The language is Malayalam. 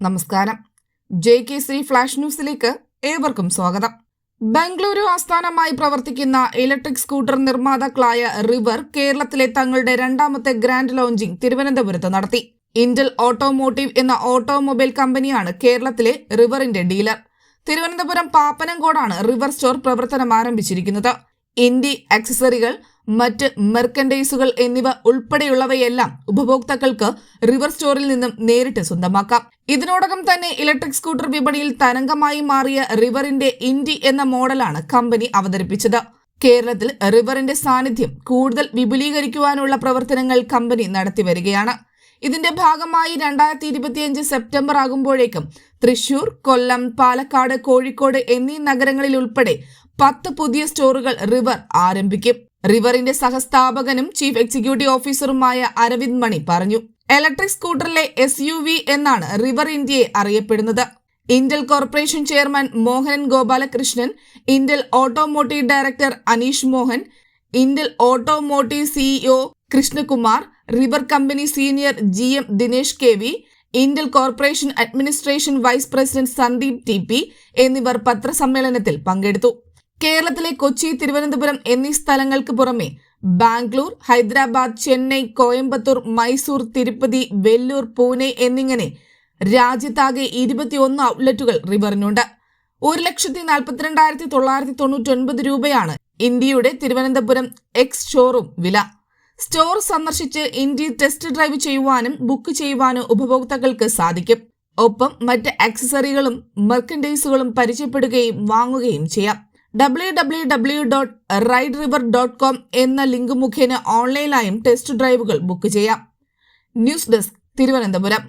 നമസ്കാരം. JKC ഫ്ലാഷ് ന്യൂസിലേക്ക് ഏവർക്കും സ്വാഗതം. ബംഗളൂരു ആസ്ഥാനമായി പ്രവർത്തിക്കുന്ന ഇലക്ട്രിക് സ്കൂട്ടർ നിർമ്മാതാക്കളായ റിവർ കേരളത്തിലെ തങ്ങളുടെ രണ്ടാമത്തെ ഗ്രാൻഡ് ലോഞ്ചിംഗ് തിരുവനന്തപുരത്ത് നടത്തി. ഇന്റൽ ഓട്ടോമോട്ടീവ് എന്ന ഓട്ടോമൊബൈൽ കമ്പനിയാണ് കേരളത്തിലെ റിവറിന്റെ ഡീലർ. തിരുവനന്തപുരം പാപ്പനംകോടാണ് റിവർ സ്റ്റോർ പ്രവർത്തനം ആരംഭിച്ചിരിക്കുന്നത്. ഇൻഡി ആക്സസറികൾ, മറ്റ് മെർക്കൻഡൈസുകൾ എന്നിവ ഉൾപ്പെടെയുള്ളവയെല്ലാം ഉപഭോക്താക്കൾക്ക് റിവർ സ്റ്റോറിൽ നിന്നും നേരിട്ട് സ്വന്തമാക്കാം. ഇതിനോടകം തന്നെ ഇലക്ട്രിക് സ്കൂട്ടർ വിപണിയിൽ തരംഗമായി മാറിയ റിവറിന്റെ ഇൻഡി എന്ന മോഡലാണ് കമ്പനി അവതരിപ്പിച്ചത്. കേരളത്തിൽ റിവറിന്റെ സാന്നിധ്യം കൂടുതൽ വിപുലീകരിക്കുവാനുള്ള പ്രവർത്തനങ്ങൾ കമ്പനി നടത്തിവരികയാണ്. ഇതിന്റെ ഭാഗമായി 2025 സെപ്റ്റംബർ ആകുമ്പോഴേക്കും തൃശൂർ, കൊല്ലം, പാലക്കാട്, കോഴിക്കോട് എന്നീ നഗരങ്ങളിൽ ഉൾപ്പെടെ 10 പുതിയ സ്റ്റോറുകൾ റിവർ ആരംഭിക്കും. റിവറിന്റെ സഹസ്ഥാപകനും ചീഫ് എക്സിക്യൂട്ടീവ് ഓഫീസറുമായ അരവിന്ദ് മണി പറഞ്ഞു. ഇലക്ട്രിക് സ്കൂട്ടറിലെ SUV എന്നാണ് റിവർ ഇന്ത്യയെ അറിയപ്പെടുന്നത്. Intel corporation chairman Mohanan Gopalakrishnan, Intel automotive director Aneesh Mohan, Intel automotive CEO Krishnakumar, River company senior GM Dinesh KV, Intel corporation administration vice president Sandeep TP എന്നിവർ പത്രസമ്മേളനത്തിൽ പങ്കെടുത്തു. കേരളത്തിലെ കൊച്ചി, തിരുവനന്തപുരം എന്നീ സ്ഥലങ്ങൾക്ക് പുറമെ ബാംഗ്ലൂർ, ഹൈദരാബാദ്, ചെന്നൈ, കോയമ്പത്തൂർ, മൈസൂർ, തിരുപ്പതി, വെല്ലൂർ, പൂനെ എന്നിങ്ങനെ രാജ്യത്താകെ 21 ഔട്ട്ലെറ്റുകൾ റിവറിനുണ്ട്. 1,42,999 രൂപയാണ് ഇന്ത്യയുടെ തിരുവനന്തപുരം എക്സ് ഷോറൂം വില. സ്റ്റോർ സന്ദർശിച്ച് ഇന്ത്യ ടെസ്റ്റ് ഡ്രൈവ് ചെയ്യുവാനും ബുക്ക് ചെയ്യുവാനും ഉപഭോക്താക്കൾക്ക് സാധിക്കും. ഒപ്പം മറ്റ് ആക്സസറികളും മെർക്കൻഡൈസുകളും പരിചയപ്പെടുകയും വാങ്ങുകയും ചെയ്യാം. www.rideriver.com എന്ന ലിങ്ക് മുഖേന ഓൺലൈനായും ടെസ്റ്റ് ഡ്രൈവുകൾ ബുക്ക് ചെയ്യാം. News desk, Thiruvananthapuram.